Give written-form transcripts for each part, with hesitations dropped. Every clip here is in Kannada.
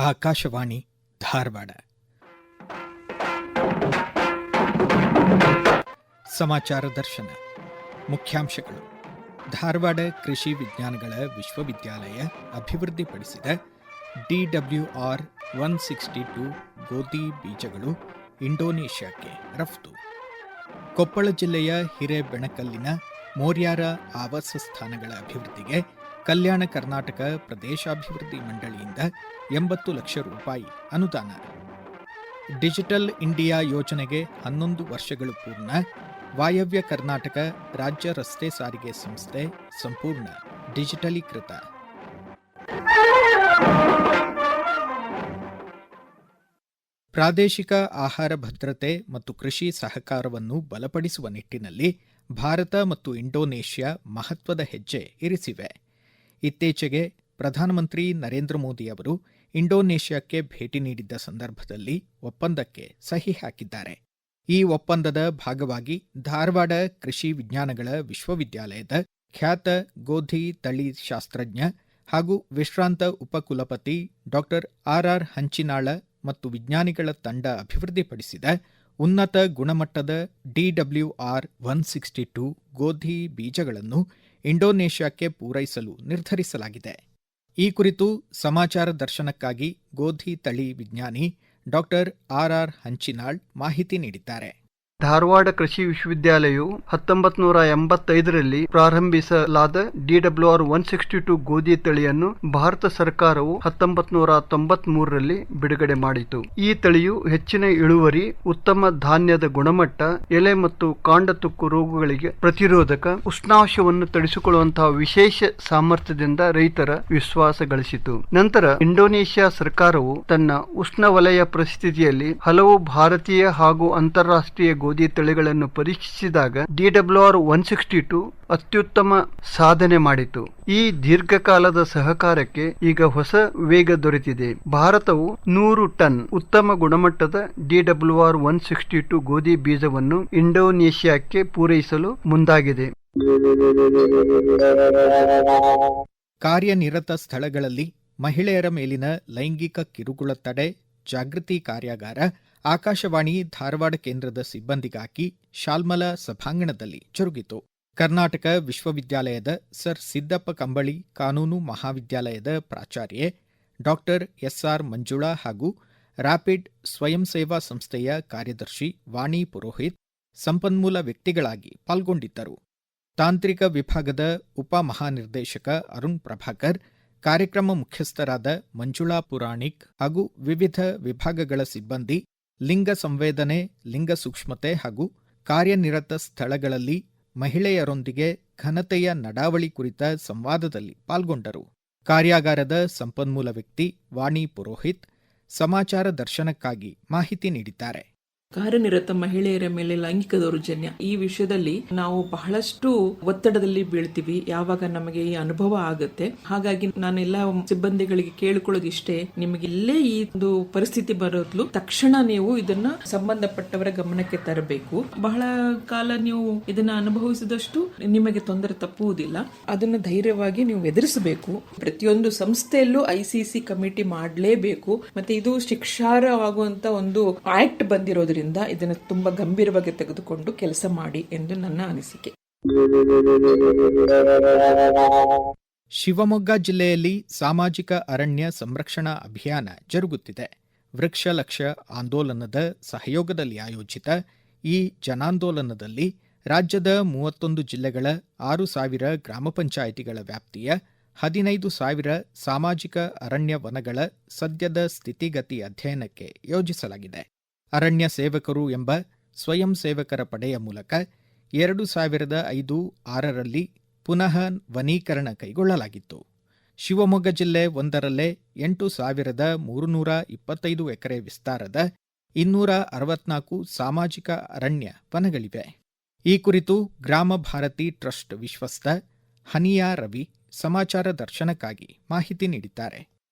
ಆಕಾಶವಾಣಿ ಧಾರವಾಡ. ಸಮಾಚಾರ ದರ್ಶನ. ಮುಖ್ಯಾಂಶಗಳು. ಧಾರವಾಡ ಕೃಷಿ ವಿಜ್ಞಾನಗಳ ವಿಶ್ವವಿದ್ಯಾಲಯ ಅಭಿವೃದ್ಧಿಪಡಿಸಿದ DWR 162 ಗೋಧಿ ಬೀಜಗಳು ಇಂಡೋನೇಷ್ಯಾಕ್ಕೆ ರಫ್ತು. ಕೊಪ್ಪಳ ಜಿಲ್ಲೆಯ ಹಿರೇಬೆಣಕಲ್ಲಿನ ಮೋರ್ಯಾರ ಆವಾಸ ಸ್ಥಾನಗಳ ಅಭಿವೃದ್ಧಿಗೆ ಕಲ್ಯಾಣ ಕರ್ನಾಟಕ ಪ್ರದೇಶಾಭಿವೃದ್ಧಿ ಮಂಡಳಿಯಿಂದ 80 ಲಕ್ಷ ರೂಪಾಯಿ ಅನುದಾನ. ಡಿಜಿಟಲ್ ಇಂಡಿಯಾ ಯೋಜನೆಗೆ 11 ವರ್ಷಗಳು ಪೂರ್ಣ. ವಾಯವ್ಯ ಕರ್ನಾಟಕ ರಾಜ್ಯ ರಸ್ತೆ ಸಾರಿಗೆ ಸಂಸ್ಥೆ ಸಂಪೂರ್ಣ ಡಿಜಿಟಲೀಕೃತ. ಪ್ರಾದೇಶಿಕ ಆಹಾರ ಭದ್ರತೆ ಮತ್ತು ಕೃಷಿ ಸಹಕಾರವನ್ನು ಬಲಪಡಿಸುವ ನಿಟ್ಟಿನಲ್ಲಿ ಭಾರತ ಮತ್ತು ಇಂಡೋನೇಷ್ಯಾ ಮಹತ್ವದ ಹೆಜ್ಜೆ ಇರಿಸಿವೆ. ಇತ್ತೀಚೆಗೆ ಪ್ರಧಾನಮಂತ್ರಿ ನರೇಂದ್ರ ಮೋದಿ ಅವರು ಇಂಡೋನೇಷ್ಯಾಕ್ಕೆ ಭೇಟಿ ನೀಡಿದ್ದ ಸಂದರ್ಭದಲ್ಲಿ ಒಪ್ಪಂದಕ್ಕೆ ಸಹಿ ಹಾಕಿದ್ದಾರೆ. ಈ ಒಪ್ಪಂದದ ಭಾಗವಾಗಿ ಧಾರವಾಡ ಕೃಷಿ ವಿಜ್ಞಾನಗಳ ವಿಶ್ವವಿದ್ಯಾಲಯದ ಖ್ಯಾತ ಗೋಧಿ ತಳಿ ಶಾಸ್ತ್ರಜ್ಞ ಹಾಗೂ ವಿಶ್ರಾಂತ ಉಪಕುಲಪತಿ ಡಾ RR ಹಂಚಿನಾಳ ಮತ್ತು ವಿಜ್ಞಾನಿಗಳ ತಂಡ ಅಭಿವೃದ್ಧಿಪಡಿಸಿದ ಉನ್ನತ ಗುಣಮಟ್ಟದ DWR 162 ಗೋಧಿ ಬೀಜಗಳನ್ನು ಇಂಡೋನೇಷ್ಯಾಕ್ಕೆ ಪೂರೈಸಲು ನಿರ್ಧರಿಸಲಾಗಿದೆ. ಈ ಕುರಿತು ಸಮಾಚಾರ ದರ್ಶನಕ್ಕಾಗಿ ಗೋಧಿ ತಳಿ ವಿಜ್ಞಾನಿ ಡಾ RR ಹಂಚಿನಾಳ್ ಮಾಹಿತಿ ನೀಡಿದ್ದಾರೆ. ಧಾರವಾಡ ಕೃಷಿ ವಿಶ್ವವಿದ್ಯಾಲಯವು 1985ರಲ್ಲಿ ಪ್ರಾರಂಭಿಸಲಾದ DWR 162 ಗೋಧಿ ತಳಿಯನ್ನು ಭಾರತ ಸರ್ಕಾರವು 1993ರಲ್ಲಿ ಬಿಡುಗಡೆ ಮಾಡಿತು. ಈ ತಳಿಯು ಹೆಚ್ಚಿನ ಇಳುವರಿ, ಉತ್ತಮ ಧಾನ್ಯದ ಗುಣಮಟ್ಟ, ಎಲೆ ಮತ್ತು ಕಾಂಡ ತುಕ್ಕು ರೋಗಗಳಿಗೆ ಪ್ರತಿರೋಧಕ, ಉಷ್ಣಾಂಶವನ್ನು ತಡೆಸಿಕೊಳ್ಳುವಂತಹ ವಿಶೇಷ ಸಾಮರ್ಥ್ಯದಿಂದ ರೈತರ ವಿಶ್ವಾಸ ಗಳಿಸಿತು. ನಂತರ ಇಂಡೋನೇಷ್ಯಾ ಸರ್ಕಾರವು ತನ್ನ ಉಷ್ಣವಲಯ ಪರಿಸ್ಥಿತಿಯಲ್ಲಿ ಹಲವು ಭಾರತೀಯ ಹಾಗೂ ಅಂತಾರಾಷ್ಟ್ರೀಯ ಗೋಧಿ ತಳಿಗಳನ್ನು ಪರೀಕ್ಷಿಸಿದಾಗ DWR 162 ಅತ್ಯುತ್ತಮ ಸಾಧನೆ ಮಾಡಿತು. ಈ ದೀರ್ಘಕಾಲದ ಸಹಕಾರಕ್ಕೆ ಈಗ ಹೊಸ ವೇಗ ದೊರೆತಿದೆ. ಭಾರತವು 100 ಟನ್ ಉತ್ತಮ ಗುಣಮಟ್ಟದ DWR 162 ಗೋಧಿ ಬೀಜವನ್ನು ಇಂಡೋನೇಷ್ಯಾಕ್ಕೆ ಪೂರೈಸಲು ಮುಂದಾಗಿದೆ. ಕಾರ್ಯನಿರತ ಸ್ಥಳಗಳಲ್ಲಿ ಮಹಿಳೆಯರ ಮೇಲಿನ ಲೈಂಗಿಕ ಕಿರುಕುಳ ತಡೆ ಜಾಗೃತಿ ಕಾರ್ಯಾಗಾರ ಆಕಾಶವಾಣಿ ಧಾರವಾಡ ಕೇಂದ್ರದ ಸಿಬ್ಬಂದಿಗಾಗಿ ಶಾಲ್ಮಲಾ ಸಭಾಂಗಣದಲ್ಲಿ ಜರುಗಿತು. ಕರ್ನಾಟಕ ವಿಶ್ವವಿದ್ಯಾಲಯದ ಸರ್ ಸಿದ್ದಪ್ಪ ಕಂಬಳಿ ಕಾನೂನು ಮಹಾವಿದ್ಯಾಲಯದ ಪ್ರಾಚಾರ್ಯೆ ಡಾ SR ಮಂಜುಳಾ ಹಾಗೂ ರ್ಯಾಪಿಡ್ ಸ್ವಯಂ ಸೇವಾ ಸಂಸ್ಥೆಯ ಕಾರ್ಯದರ್ಶಿ ವಾಣಿ ಪುರೋಹಿತ್ ಸಂಪನ್ಮೂಲ ವ್ಯಕ್ತಿಗಳಾಗಿ ಪಾಲ್ಗೊಂಡಿದ್ದರು. ತಾಂತ್ರಿಕ ವಿಭಾಗದ ಉಪ ಮಹಾನಿರ್ದೇಶಕ ಅರುಣ್ ಪ್ರಭಾಕರ್, ಕಾರ್ಯಕ್ರಮ ಮುಖ್ಯಸ್ಥರಾದ ಮಂಜುಳಾ ಪುರಾಣಿಕ್ ಹಾಗೂ ವಿವಿಧ ವಿಭಾಗಗಳ ಸಿಬ್ಬಂದಿ ಲಿಂಗ ಸಂವೇದನೆ, ಲಿಂಗ ಸೂಕ್ಷ್ಮತೆ ಹಾಗೂ ಕಾರ್ಯನಿರತ ಸ್ಥಳಗಳಲ್ಲಿ ಮಹಿಳೆಯರೊಂದಿಗೆ ಘನತೆಯ ನಡಾವಳಿ ಕುರಿತ ಸಂವಾದದಲ್ಲಿ ಪಾಲ್ಗೊಂಡರು. ಕಾರ್ಯಾಗಾರದ ಸಂಪನ್ಮೂಲ ವ್ಯಕ್ತಿ ವಾಣಿ ಪುರೋಹಿತ್ ಸಮಾಚಾರ ದರ್ಶನಕ್ಕಾಗಿ ಮಾಹಿತಿ ನೀಡಿದ್ದಾರೆ. ಕಾರ್ಯನಿರತ ಮಹಿಳೆಯರ ಮೇಲೆ ಲೈಂಗಿಕ ದೌರ್ಜನ್ಯ ಈ ವಿಷಯದಲ್ಲಿ ನಾವು ಬಹಳಷ್ಟು ಒತ್ತಡದಲ್ಲಿ ಬೀಳ್ತೀವಿ ಯಾವಾಗ ನಮಗೆ ಈ ಅನುಭವ ಆಗುತ್ತೆ. ಹಾಗಾಗಿ ನಾನೆಲ್ಲ ಸಿಬ್ಬಂದಿಗಳಿಗೆ ಕೇಳಿಕೊಳ್ಳೋದಿಷ್ಟೇ, ನಿಮಗೆ ಇಲ್ಲೇ ಈ ಒಂದು ಪರಿಸ್ಥಿತಿ ಬರೋದ್ಲು ತಕ್ಷಣ ನೀವು ಇದನ್ನ ಸಂಬಂಧಪಟ್ಟವರ ಗಮನಕ್ಕೆ ತರಬೇಕು. ಬಹಳ ಕಾಲ ನೀವು ಇದನ್ನ ಅನುಭವಿಸಿದಷ್ಟು ನಿಮಗೆ ತೊಂದರೆ ತಪ್ಪುವುದಿಲ್ಲ. ಅದನ್ನ ಧೈರ್ಯವಾಗಿ ನೀವು ಎದುರಿಸಬೇಕು. ಪ್ರತಿಯೊಂದು ಸಂಸ್ಥೆಯಲ್ಲೂ ICC ಕಮಿಟಿ ಮಾಡಲೇಬೇಕು. ಮತ್ತೆ ಇದು ಶಿಕ್ಷಾರ್ಹವಾಗುವಂತ ಒಂದು ಆಕ್ಟ್ ಬಂದಿರೋದ್ರಿಂದ ಇದನ್ನು ತುಂಬಾ ಗಂಭೀರವಾಗಿ ತೆಗೆದುಕೊಂಡು ಕೆಲಸ ಮಾಡಿ ಎಂದು ನನ್ನ ಅನಿಸಿಕೆ. ಶಿವಮೊಗ್ಗ ಜಿಲ್ಲೆಯಲ್ಲಿ ಸಾಮಾಜಿಕ ಅರಣ್ಯ ಸಂರಕ್ಷಣಾ ಅಭಿಯಾನ ಜರುಗುತ್ತಿದೆ. ವೃಕ್ಷ ಲಕ್ಷ ಆಂದೋಲನದ ಸಹಯೋಗದಲ್ಲಿ ಆಯೋಜಿತ ಈ ಜನಾಂದೋಲನದಲ್ಲಿ ರಾಜ್ಯದ 31 ಜಿಲ್ಲೆಗಳ 6,000 ಗ್ರಾಮ ಪಂಚಾಯಿತಿಗಳ ವ್ಯಾಪ್ತಿಯ 15,000 ಸಾಮಾಜಿಕ ಅರಣ್ಯ ವನಗಳ ಸದ್ಯದ ಸ್ಥಿತಿಗತಿ ಅಧ್ಯಯನಕ್ಕೆ ಯೋಜಿಸಲಾಗಿದೆ. ಅರಣ್ಯ ಸೇವಕರು ಎಂಬ ಸ್ವಯಂ ಸೇವಕರ ಪಡೆಯ ಮೂಲಕ 2005-6ರಲ್ಲಿ ಪುನಃ ವನೀಕರಣ ಕೈಗೊಳ್ಳಲಾಗಿತ್ತು. ಶಿವಮೊಗ್ಗ ಜಿಲ್ಲೆ ಒಂದರಲ್ಲೇ 8,325 ಎಕರೆ ವಿಸ್ತಾರದ 264 ಸಾಮಾಜಿಕ ಅರಣ್ಯ ವನಗಳಿವೆ. ಈ ಕುರಿತು ಗ್ರಾಮ ಭಾರತಿ ಟ್ರಸ್ಟ್ ವಿಶ್ವಸ್ಥ ಹನಿಯಾ ರವಿ ಸಮಾಚಾರ ದರ್ಶನಕ್ಕಾಗಿ ಮಾಹಿತಿ ನೀಡಿದ್ದಾರೆ.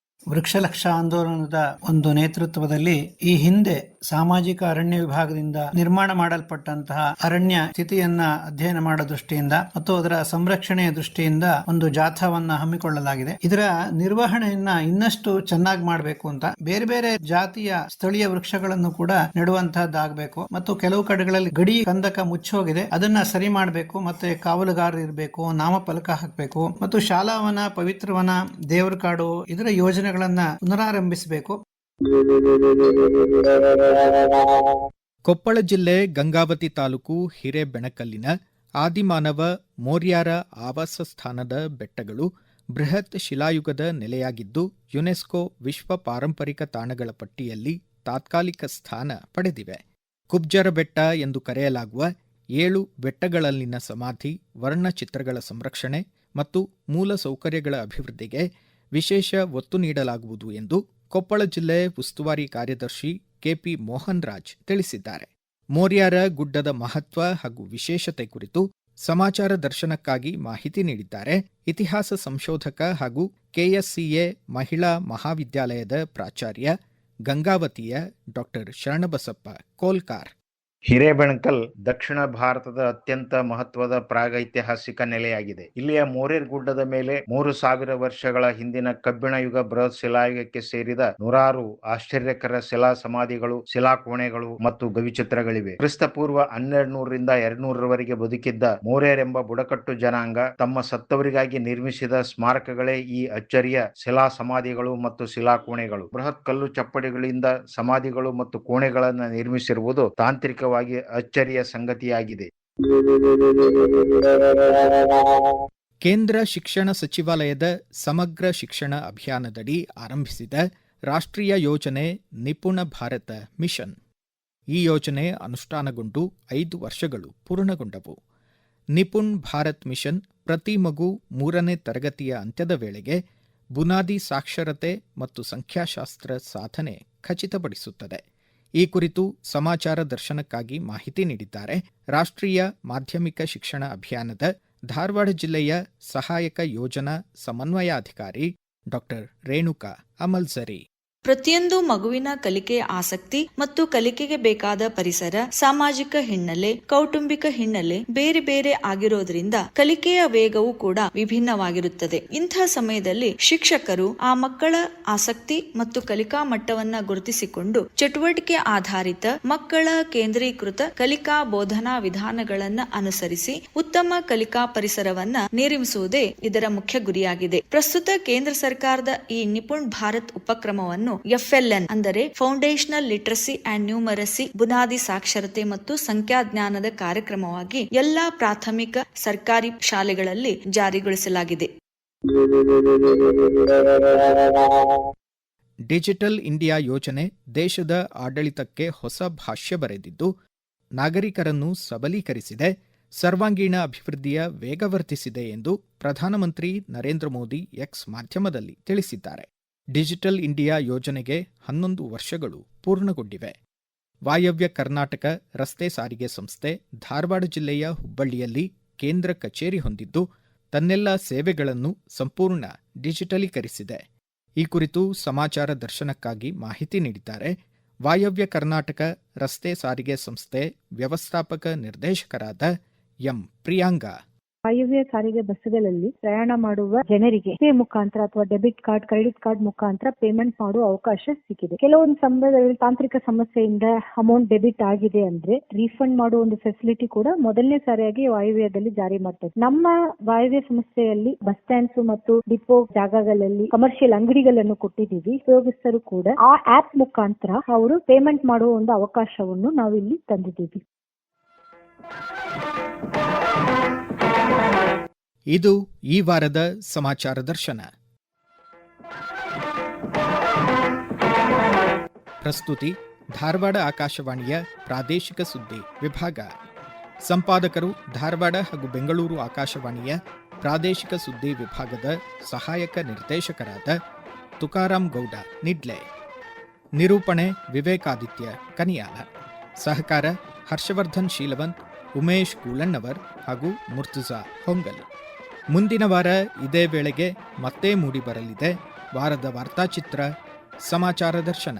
ವೃಕ್ಷಲಕ್ಷ ಆಂದೋಲನದ ಒಂದು ನೇತೃತ್ವದಲ್ಲಿ ಈ ಹಿಂದೆ ಸಾಮಾಜಿಕ ಅರಣ್ಯ ವಿಭಾಗದಿಂದ ನಿರ್ಮಾಣ ಮಾಡಲ್ಪಟ್ಟಂತಹ ಅರಣ್ಯ ಸ್ಥಿತಿಯನ್ನ ಅಧ್ಯಯನ ಮಾಡೋ ದೃಷ್ಟಿಯಿಂದ ಮತ್ತು ಅದರ ಸಂರಕ್ಷಣೆಯ ದೃಷ್ಟಿಯಿಂದ ಒಂದು ಜಾಥಾವನ್ನ ಹಮ್ಮಿಕೊಳ್ಳಲಾಗಿದೆ. ಇದರ ನಿರ್ವಹಣೆಯನ್ನ ಇನ್ನಷ್ಟು ಚೆನ್ನಾಗಿ ಮಾಡಬೇಕು ಅಂತ ಬೇರೆ ಬೇರೆ ಜಾತಿಯ ಸ್ಥಳೀಯ ವೃಕ್ಷಗಳನ್ನು ಕೂಡ ನೆಡುವಂತಹದ್ದಾಗಬೇಕು ಮತ್ತು ಕೆಲವು ಕಡೆಗಳಲ್ಲಿ ಗಡಿ ಕಂದಕ ಮುಚ್ಚೋಗಿದೆ, ಅದನ್ನ ಸರಿ ಮಾಡಬೇಕು. ಮತ್ತೆ ಕಾವಲುಗಾರರು ಇರಬೇಕು, ನಾಮಫಲಕ ಹಾಕಬೇಕು ಮತ್ತು ಶಾಲಾವನ, ಪವಿತ್ರವನ, ದೇವರ ಕಾಡು ಇದರ ಯೋಜನೆಗಳನ್ನ ಪುನರಾರಂಭಿಸಬೇಕು. ಕೊಪ್ಪಳ ಜಿಲ್ಲೆ ಗಂಗಾವತಿ ತಾಲೂಕು ಹಿರೇಬೆಣಕಲ್ಲಿನ ಆದಿಮಾನವ ಮೋರ್ಯಾರ ಆವಾಸ ಸ್ಥಾನದ ಬೆಟ್ಟಗಳು ಬೃಹತ್ ಶಿಲಾಯುಗದ ನೆಲೆಯಾಗಿದ್ದು ಯುನೆಸ್ಕೋ ವಿಶ್ವ ಪಾರಂಪರಿಕ ತಾಣಗಳ ಪಟ್ಟಿಯಲ್ಲಿ ತಾತ್ಕಾಲಿಕ ಸ್ಥಾನ ಪಡೆದಿವೆ. ಕುಬ್ಜರ ಬೆಟ್ಟ ಎಂದು ಕರೆಯಲಾಗುವ 7 ಬೆಟ್ಟಗಳಲ್ಲಿನ ಸಮಾಧಿ, ವರ್ಣಚಿತ್ರಗಳ ಸಂರಕ್ಷಣೆ ಮತ್ತು ಮೂಲ ಸೌಕರ್ಯಗಳ ಅಭಿವೃದ್ಧಿಗೆ ವಿಶೇಷ ಒತ್ತು ನೀಡಲಾಗುವುದು ಎಂದು ಕೊಪ್ಪಳ ಜಿಲ್ಲೆ ಉಸ್ತುವಾರಿ ಕಾರ್ಯದರ್ಶಿ ಕೆಪಿ ಮೋಹನ್ ರಾಜ್ ತಿಳಿಸಿದ್ದಾರೆ. ಮೋರ್ಯಾರ ಗುಡ್ಡದ ಮಹತ್ವ ಹಾಗೂ ವಿಶೇಷತೆ ಕುರಿತು ಸಮಾಚಾರ ದರ್ಶನಕ್ಕಾಗಿ ಮಾಹಿತಿ ನೀಡಿದ್ದಾರೆ ಇತಿಹಾಸ ಸಂಶೋಧಕ ಹಾಗೂ ಕೆಎಸ್ಸಿಎ ಮಹಿಳಾ ಮಹಾವಿದ್ಯಾಲಯದ ಪ್ರಾಚಾರ್ಯ ಗಂಗಾವತಿಯ ಡಾ ಶರಣಬಸಪ್ಪ ಕೋಲ್ಕಾರ್. ಹಿರೇಬೆಣಕಲ್ ದಕ್ಷಿಣ ಭಾರತದ ಅತ್ಯಂತ ಮಹತ್ವದ ಪ್ರಾಗೈತಿಹಾಸಿಕ ನೆಲೆಯಾಗಿದೆ. ಇಲ್ಲಿಯ ಮೋರೇರ್ ಗುಡ್ಡದ ಮೇಲೆ 3000 ವರ್ಷಗಳ ಹಿಂದಿನ ಕಬ್ಬಿಣ ಯುಗ ಬೃಹತ್ ಶಿಲಾಯುಗಕ್ಕೆ ಸೇರಿದ 100 ಆಶ್ಚರ್ಯಕರ ಶಿಲಾ ಸಮಾಧಿಗಳು, ಶಿಲಾಕೋಣೆಗಳು ಮತ್ತು ಗವಿಚಿತ್ರಗಳಿವೆ. ಕ್ರಿಸ್ತಪೂರ್ವ 1200ರಿಂದ 200ರವರೆಗೆ ಬದುಕಿದ್ದ ಮೋರೇರ್ ಎಂಬ ಬುಡಕಟ್ಟು ಜನಾಂಗ ತಮ್ಮ ಸತ್ತವರಿಗಾಗಿ ನಿರ್ಮಿಸಿದ ಸ್ಮಾರಕಗಳೇ ಈ ಅಚ್ಚರಿಯ ಶಿಲಾ ಸಮಾಧಿಗಳು ಮತ್ತು ಶಿಲಾಕೋಣೆಗಳು. ಬೃಹತ್ ಕಲ್ಲು ಚಪ್ಪಡಿಗಳಿಂದ ಸಮಾಧಿಗಳು ಮತ್ತು ಕೋಣೆಗಳನ್ನು ನಿರ್ಮಿಸಿರುವುದು ತಾಂತ್ರಿಕ ಅಚ್ಚರಿಯ ಸಂಗತಿಯಾಗಿದೆ. ಕೇಂದ್ರ ಶಿಕ್ಷಣ ಸಚಿವಾಲಯದ ಸಮಗ್ರ ಶಿಕ್ಷಣ ಅಭಿಯಾನದಡಿ ಆರಂಭಿಸಿದ ರಾಷ್ಟ್ರೀಯ ಯೋಜನೆ ನಿಪುಣ ಭಾರತ ಮಿಷನ್. ಈ ಯೋಜನೆ ಅನುಷ್ಠಾನಗೊಂಡು 5 ವರ್ಷಗಳು ಪೂರ್ಣಗೊಂಡವು. ನಿಪುಣ್ ಭಾರತ್ ಮಿಷನ್ ಪ್ರತಿ ಮಗು 3ನೇ ತರಗತಿಯ ಅಂತ್ಯದ ವೇಳೆಗೆ ಬುನಾದಿ ಸಾಕ್ಷರತೆ ಮತ್ತು ಸಂಖ್ಯಾಶಾಸ್ತ್ರ ಸಾಧನೆ ಖಚಿತಪಡಿಸುತ್ತದೆ. ಈ ಕುರಿತು ಸಮಾಚಾರ ದರ್ಶನಕ್ಕಾಗಿ ಮಾಹಿತಿ ನೀಡಿದ್ದಾರೆ ರಾಷ್ಟ್ರೀಯ ಮಾಧ್ಯಮಿಕ ಶಿಕ್ಷಣ ಅಭಿಯಾನದ ಧಾರವಾಡ ಜಿಲ್ಲೆಯ ಸಹಾಯಕ ಯೋಜನಾ ಸಮನ್ವಯಾಧಿಕಾರಿ ಡಾ ರೇಣುಕಾ ಅಮಲ್ಸರಿ. ಪ್ರತಿಯೊಂದು ಮಗುವಿನ ಕಲಿಕೆಯ ಆಸಕ್ತಿ ಮತ್ತು ಕಲಿಕೆಗೆ ಬೇಕಾದ ಪರಿಸರ, ಸಾಮಾಜಿಕ ಹಿನ್ನೆಲೆ, ಕೌಟುಂಬಿಕ ಹಿನ್ನೆಲೆ ಬೇರೆ ಬೇರೆ ಆಗಿರೋದ್ರಿಂದ ಕಲಿಕೆಯ ವೇಗವೂ ಕೂಡ ವಿಭಿನ್ನವಾಗಿರುತ್ತದೆ. ಇಂಥ ಸಮಯದಲ್ಲಿ ಶಿಕ್ಷಕರು ಆ ಮಕ್ಕಳ ಆಸಕ್ತಿ ಮತ್ತು ಕಲಿಕಾ ಮಟ್ಟವನ್ನ ಗುರುತಿಸಿಕೊಂಡು ಚಟುವಟಿಕೆ ಆಧಾರಿತ ಮಕ್ಕಳ ಕೇಂದ್ರೀಕೃತ ಕಲಿಕಾ ಬೋಧನಾ ವಿಧಾನಗಳನ್ನ ಅನುಸರಿಸಿ ಉತ್ತಮ ಕಲಿಕಾ ಪರಿಸರವನ್ನ ನಿರ್ಮಿಸುವುದೇ ಇದರ ಮುಖ್ಯ ಗುರಿಯಾಗಿದೆ. ಪ್ರಸ್ತುತ ಕೇಂದ್ರ ಸರ್ಕಾರದ ಈ ನಿಪುಣ್ ಭಾರತ್ ಉಪಕ್ರಮವನ್ನು FLN ಅಂದರೆ ಫೌಂಡೇಶನಲ್ ಲಿಟರಸಿ ಅಂಡ್ ನ್ಯೂಮರಸಿ, ಬುನಾದಿ ಸಾಕ್ಷರತೆ ಮತ್ತು ಸಂಖ್ಯಾಜ್ಞಾನದ ಕಾರ್ಯಕ್ರಮವಾಗಿ ಎಲ್ಲಾ ಪ್ರಾಥಮಿಕ ಸರ್ಕಾರಿ ಶಾಲೆಗಳಲ್ಲಿ ಜಾರಿಗೊಳಿಸಲಾಗಿದೆ. ಡಿಜಿಟಲ್ ಇಂಡಿಯಾ ಯೋಜನೆ ದೇಶದ ಆಡಳಿತಕ್ಕೆ ಹೊಸ ಭಾಷ್ಯ ಬರೆದಿದ್ದು ನಾಗರಿಕರನ್ನು ಸಬಲೀಕರಿಸಿದೆ, ಸರ್ವಾಂಗೀಣ ಅಭಿವೃದ್ಧಿಯ ವೇಗವರ್ಧಿಸಿದೆ ಎಂದು ಪ್ರಧಾನಮಂತ್ರಿ ನರೇಂದ್ರ ಮೋದಿ ಎಕ್ಸ್ ಮಾಧ್ಯಮದಲ್ಲಿ ತಿಳಿಸಿದ್ದಾರೆ. ಡಿಜಿಟಲ್ ಇಂಡಿಯಾ ಯೋಜನೆಗೆ 11 ವರ್ಷಗಳು ಪೂರ್ಣಗೊಂಡಿವೆ. ವಾಯವ್ಯ ಕರ್ನಾಟಕ ರಸ್ತೆ ಸಾರಿಗೆ ಸಂಸ್ಥೆ ಧಾರವಾಡ ಜಿಲ್ಲೆಯ ಹುಬ್ಬಳ್ಳಿಯಲ್ಲಿ ಕೇಂದ್ರ ಕಚೇರಿ ಹೊಂದಿದ್ದು ತನ್ನೆಲ್ಲ ಸೇವೆಗಳನ್ನು ಸಂಪೂರ್ಣ ಡಿಜಿಟಲೀಕರಿಸಿದೆ. ಈ ಕುರಿತು ಸಮಾಚಾರ ದರ್ಶನಕ್ಕಾಗಿ ಮಾಹಿತಿ ನೀಡಿದ್ದಾರೆ ವಾಯವ್ಯ ಕರ್ನಾಟಕ ರಸ್ತೆ ಸಾರಿಗೆ ಸಂಸ್ಥೆ ವ್ಯವಸ್ಥಾಪಕ ನಿರ್ದೇಶಕರಾದ ಎಂ ಪ್ರಿಯಾಂಗಾ. ವಾಯುವ್ಯ ಸಾರಿಗೆ ಬಸ್ಸುಗಳಲ್ಲಿ ಪ್ರಯಾಣ ಮಾಡುವ ಜನರಿಗೆ ಪೇ ಮುಖಾಂತರ ಅಥವಾ ಡೆಬಿಟ್ ಕಾರ್ಡ್, ಕ್ರೆಡಿಟ್ ಕಾರ್ಡ್ ಮುಖಾಂತರ ಪೇಮೆಂಟ್ ಮಾಡುವ ಅವಕಾಶ ಸಿಕ್ಕಿದೆ. ಕೆಲವೊಂದು ಸಮಯದಲ್ಲಿ ತಾಂತ್ರಿಕ ಸಮಸ್ಯೆಯಿಂದ ಅಮೌಂಟ್ ಡೆಬಿಟ್ ಆಗಿದೆ ಅಂದ್ರೆ ರೀಫಂಡ್ ಮಾಡುವ ಒಂದು ಫೆಸಿಲಿಟಿ ಕೂಡ ಮೊದಲನೇ ಸಾರಿಯಾಗಿ ವಾಯುವ್ಯದಲ್ಲಿ ಜಾರಿ ಮಾಡ್ತಾರೆ. ನಮ್ಮ ವಾಯುವ್ಯ ಸಂಸ್ಥೆಯಲ್ಲಿ ಬಸ್ ಸ್ಟ್ಯಾಂಡ್ಸ್ ಮತ್ತು ಡಿಪೋ ಜಾಗಗಳಲ್ಲಿ ಕಮರ್ಷಿಯಲ್ ಅಂಗಡಿಗಳನ್ನು ಕೊಟ್ಟಿದ್ದೀವಿ. ಉಪಯೋಗಿಸರು ಕೂಡ ಆ ಆಪ್ ಮುಖಾಂತರ ಅವರು ಪೇಮೆಂಟ್ ಮಾಡುವ ಒಂದು ಅವಕಾಶವನ್ನು ನಾವು ಇಲ್ಲಿ ತಂದಿದ್ದೀವಿ. ಇದು ಈ ವಾರದ ಸಮಾಚಾರ ದರ್ಶನ. ಪ್ರಸ್ತುತಿ ಧಾರವಾಡ ಆಕಾಶವಾಣಿಯ ಪ್ರಾದೇಶಿಕ ಸುದ್ದಿ ವಿಭಾಗ. ಸಂಪಾದಕರು ಧಾರವಾಡ ಹಾಗೂ ಬೆಂಗಳೂರು ಆಕಾಶವಾಣಿಯ ಪ್ರಾದೇಶಿಕ ಸುದ್ದಿ ವಿಭಾಗದ ಸಹಾಯಕ ನಿರ್ದೇಶಕರಾದ ತುಕಾರಾಂ ಗೌಡ ನಿಡ್ಲೆ. ನಿರೂಪಣೆ ವಿವೇಕಾದಿತ್ಯ ಕನಿಯಾಲ. ಸಹಕಾರ ಹರ್ಷವರ್ಧನ್ ಶೀಲವಂತ್, ಉಮೇಶ್ ಕೂಲಣ್ಣವರ್ ಹಾಗೂ ಮುರ್ತುಜಾ ಹೊಂಗಲ್. ಮುಂದಿನ ವಾರ ಇದೇ ವೇಳೆಗೆ ಮತ್ತೆ ಮೂಡಿಬರಲಿದೆ ವಾರದ ವಾರ್ತಾಚಿತ್ರ ಸಮಾಚಾರ ದರ್ಶನ.